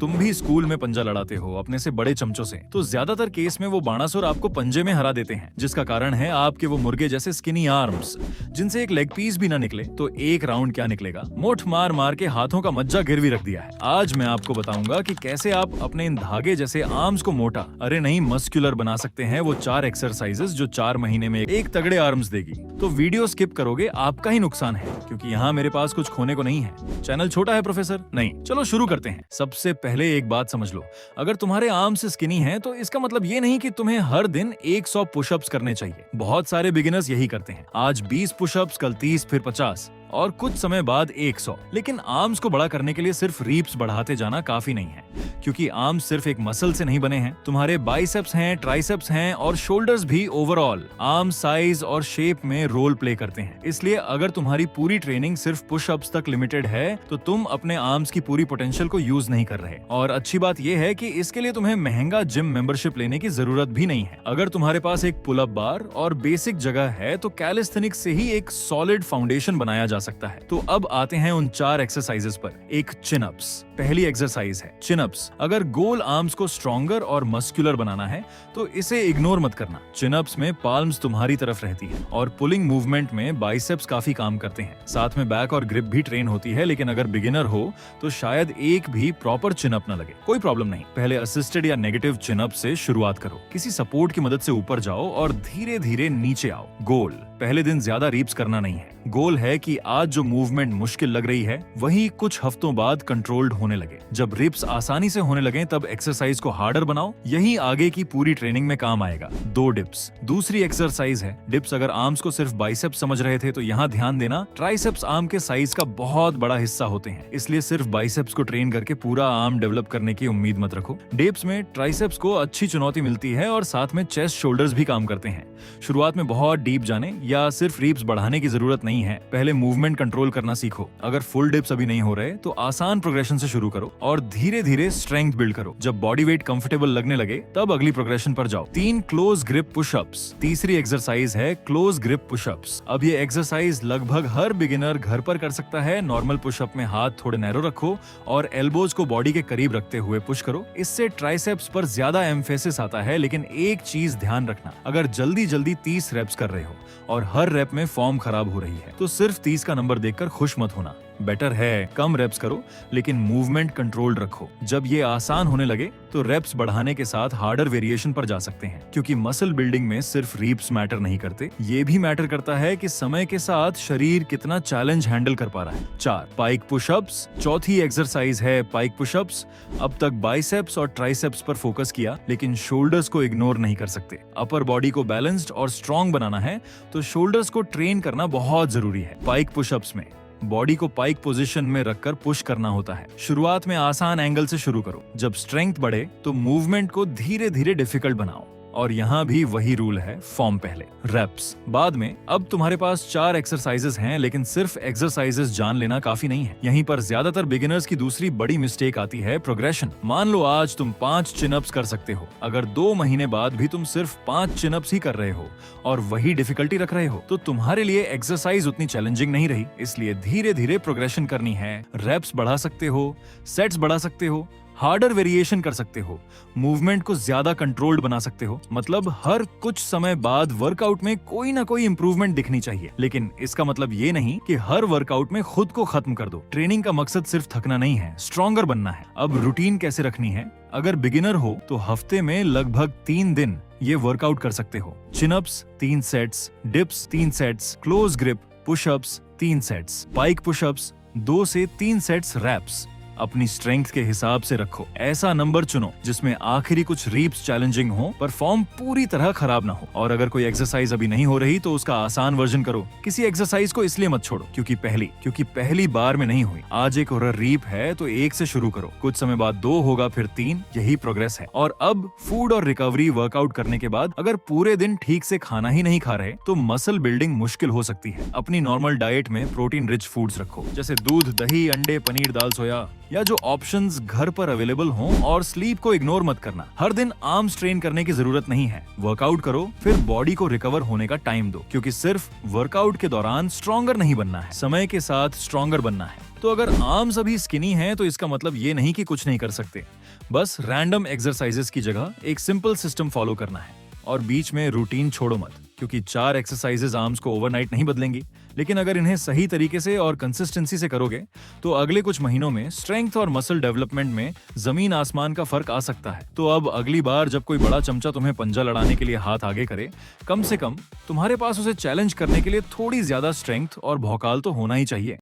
तुम भी स्कूल में पंजा लड़ाते हो अपने से बड़े चमचों से, तो ज्यादातर केस में वो बाणासुर आपको पंजे में हरा देते हैं, जिसका कारण है आपके वो मुर्गे जैसे स्किनी आर्म्स, जिनसे एक लेग पीस भी ना निकले तो एक राउंड क्या निकलेगा। मोठ मार मार के हाथों का मज्जा गिरवी रख दिया है। आज मैं आपको बताऊंगा कि कैसे आप अपने इन धागे जैसे आर्म्स को मोटा, अरे नहीं मस्कुलर बना सकते हैं। वो 4 एक्सरसाइजेस जो 4 महीने में एक तगड़े आर्म्स देगी। तो वीडियो स्किप करोगे आपका ही नुकसान है, क्योंकि यहाँ मेरे पास कुछ खोने को नहीं है। चैनल छोटा है प्रोफेसर, नहीं। चलो शुरू करते हैं। सबसे पहले एक बात समझ लो, अगर तुम्हारे आर्म्स स्किनी हैं तो इसका मतलब ये नहीं कि तुम्हें हर दिन 100 पुशअप्स करने चाहिए। बहुत सारे बिगिनर्स यही करते हैं, आज 20 पुशअप्स, कल 30, फिर 50 और कुछ समय बाद 100। लेकिन आर्म्स को बड़ा करने के लिए सिर्फ रीप्स बढ़ाते जाना काफी नहीं है, क्योंकि आर्म्स सिर्फ एक मसल से नहीं बने हैं। तुम्हारे बाइसेप्स हैं, ट्राइसेप्स हैं और शोल्डर्स भी ओवरऑल आर्म साइज और शेप में रोल प्ले करते हैं। इसलिए अगर तुम्हारी पूरी ट्रेनिंग सिर्फ पुशअप्स तक लिमिटेड है तो तुम अपने आर्म्स की पूरी पोटेंशियल को यूज नहीं कर रहे। और अच्छी बात यह है कि इसके लिए तुम्हें महंगा जिम मेंबरशिप लेने की जरूरत भी नहीं है। अगर तुम्हारे पास एक पुल अप बार और बेसिक जगह है तो कैलिस्थेनिक्स से ही एक सॉलिड फाउंडेशन बनाया जा सकता है। तो अब आते हैं उन 4 एक्सरसाइजेस पर। एक चिन-अप्स पहली एक्सरसाइज है। चिन-अप्स अगर गोल आर्म्स को स्ट्रॉन्गर और मस्कुलर बनाना है तो इसे इग्नोर मत करना। चिन-अप्स में पाल्म्स तुम्हारी तरफ रहती है और पुलिंग मूवमेंट में बाइसेप्स काफी काम करते हैं। साथ में बैक और ग्रिप भी ट्रेन होती है। लेकिन अगर बिगिनर हो तो शायद एक भी प्रॉपर चिन-अप न लगे, कोई प्रॉब्लम नहीं। पहले असिस्टेड या नेगेटिव चिन-अप से शुरुआत करो। किसी सपोर्ट की मदद से ऊपर जाओ और धीरे धीरे नीचे आओ। गोल पहले दिन ज्यादा रीप्स करना नहीं है। गोल है कि आज जो मूवमेंट मुश्किल लग रही है वही कुछ हफ्तों बाद कंट्रोल्ड होने लगे। जब रिप्स आसानी से होने लगे तब एक्सरसाइज को हार्डर बनाओ। यही आगे की पूरी ट्रेनिंग में काम आएगा। 2 डिप्स दूसरी एक्सरसाइज है। डिप्स अगर आर्म्स को सिर्फ बाइसेप्स समझ रहे थे तो यहाँ ध्यान देना, ट्राइसेप्स आर्म के साइज का बहुत बड़ा हिस्सा होते हैं। इसलिए सिर्फ बाइसेप्स को ट्रेन करके पूरा आर्म डेवलप करने की उम्मीद मत रखो। डिप्स में ट्राइसेप्स को अच्छी चुनौती मिलती है और साथ में चेस्ट शोल्डर्स भी काम करते हैं। शुरुआत में बहुत डीप जाने या सिर्फ रीप्स बढ़ाने की जरूरत नहीं है। पहले मूवमेंट कंट्रोल करना सीखो। अगर फुल डिप्स अभी नहीं हो रहे तो आसान प्रोग्रेशन से शुरू करो और धीरे धीरे स्ट्रेंथ बिल्ड करो। जब बॉडी वेट कंफर्टेबल लगने लगे तब अगली प्रोग्रेशन पर जाओ। 3 क्लोज ग्रिप पुशअप्स तीसरी एक्सरसाइज है। क्लोज ग्रिप पुशअप्स अब ये एक्सरसाइज लगभग हर बिगिनर घर पर कर सकता है। नॉर्मल पुशअप में हाथ थोड़े नैरो रखो और एल्बोज को बॉडी के करीब रखते हुए पुश करो। इससे ट्राइसेप्स पर ज्यादा एम्फेसिस आता है। लेकिन एक चीज ध्यान रखना, अगर जल्दी 30 रेप्स कर रहे हो और हर रेप में फॉर्म खराब हो रही है तो सिर्फ 30 का नंबर देखकर खुश मत होना। बेटर है कम रेप्स करो लेकिन मूवमेंट कंट्रोल्ड रखो। जब ये आसान होने लगे तो रेप्स बढ़ाने के साथ हार्डर वेरिएशन पर जा सकते हैं, क्योंकि मसल बिल्डिंग में सिर्फ रीप्स मैटर नहीं करते, ये भी मैटर करता है कि समय के साथ शरीर कितना चैलेंज हैंडल कर पा रहा है। 4 पाइक पुशअप्स चौथी एक्सरसाइज है। पाइक पुशअप्स अब तक बाइसेप्स और ट्राइसेप्स पर फोकस किया, लेकिन शोल्डर्स को इग्नोर नहीं कर सकते। अपर बॉडी को बैलेंस्ड और स्ट्रॉन्ग बनाना है तो शोल्डर्स को ट्रेन करना बहुत जरूरी है। पाइक पुशअप्स में बॉडी को पाइक पोजीशन में रखकर पुश करना होता है। शुरुआत में आसान एंगल से शुरू करो। जब स्ट्रेंथ बढ़े तो मूवमेंट को धीरे धीरे डिफिकल्ट बनाओ। और यहाँ भी वही रूल है, फॉर्म पहले, रेप्स बाद में। अब तुम्हारे पास 4 एक्सरसाइजेस हैं, लेकिन सिर्फ एक्सरसाइजेस जान लेना काफी नहीं है। यहीं पर ज्यादातर बिगिनर्स की दूसरी बड़ी मिस्टेक आती है, प्रोग्रेशन। मान लो आज तुम 5 चिन-अप्स कर सकते हो। अगर 2 महीने बाद भी तुम सिर्फ 5 चिन-अप्स ही कर रहे हो और वही डिफिकल्टी रख रहे हो तो तुम्हारे लिए एक्सरसाइज उतनी चैलेंजिंग नहीं रही। इसलिए धीरे धीरे प्रोग्रेशन करनी है। रेप्स बढ़ा सकते हो, सेट्स बढ़ा सकते हो, हार्डर वेरिएशन कर सकते हो, मूवमेंट को ज्यादा कंट्रोल्ड बना सकते हो। मतलब हर कुछ समय बाद वर्कआउट में कोई ना कोई इंप्रूवमेंट दिखनी चाहिए। लेकिन इसका मतलब ये नहीं कि हर वर्कआउट में खुद को खत्म कर दो। ट्रेनिंग का मकसद सिर्फ थकना नहीं है, स्ट्रॉन्गर बनना है। अब रूटीन कैसे रखनी है? अगर बिगिनर हो तो हफ्ते में लगभग 3 दिन ये वर्कआउट कर सकते हो। Chin-ups 3 sets, dips 3 sets, close grip push-ups 3 sets, pike push-ups 2 से 3 सेट्स, रैप्स अपनी स्ट्रेंथ के हिसाब से रखो। ऐसा नंबर चुनो जिसमें आखिरी कुछ रीप्स चैलेंजिंग हो पर फॉर्म पूरी तरह खराब ना हो। और अगर कोई एक्सरसाइज अभी नहीं हो रही तो उसका आसान वर्जन करो। किसी एक्सरसाइज को इसलिए मत छोड़ो क्योंकि पहली बार में नहीं हुई। आज एक और रीप है तो 1 से शुरू करो, कुछ समय बाद 2 होगा, फिर 3। यही प्रोग्रेस है। और अब फूड और रिकवरी वर्कआउट करने के बाद अगर पूरे दिन ठीक से खाना ही नहीं खा रहे तो मसल बिल्डिंग मुश्किल हो सकती है। अपनी नॉर्मल डाइट में प्रोटीन रिच फूड्स रखो, जैसे दूध, दही, अंडे, पनीर, दाल, सोया या जो ऑप्शंस घर पर अवेलेबल हों। और स्लीप को इग्नोर मत करना। हर दिन आर्म्स ट्रेन करने की जरूरत नहीं है। वर्कआउट करो फिर बॉडी को रिकवर होने का टाइम दो, क्योंकि सिर्फ वर्कआउट के दौरान स्ट्रॉन्गर नहीं बनना है, समय के साथ स्ट्रॉन्गर बनना है। तो अगर आर्म्स अभी स्किनी हैं तो इसका मतलब ये नहीं कि कुछ नहीं कर सकते। बस रैंडम एक्सरसाइजेस की जगह एक सिंपल सिस्टम फॉलो करना है और बीच में रूटीन छोड़ो मत, क्योंकि 4 एक्सरसाइजेस आर्म्स को ओवरनाइट नहीं बदलेंगी, लेकिन अगर इन्हें सही तरीके से और कंसिस्टेंसी से करोगे तो अगले कुछ महीनों में स्ट्रेंथ और मसल डेवलपमेंट में जमीन आसमान का फर्क आ सकता है। तो अब अगली बार जब कोई बड़ा चमचा तुम्हें पंजा लड़ाने के लिए हाथ आगे करे, कम से कम तुम्हारे पास उसे चैलेंज करने के लिए थोड़ी ज्यादा स्ट्रेंथ और भौकाल तो होना ही चाहिए।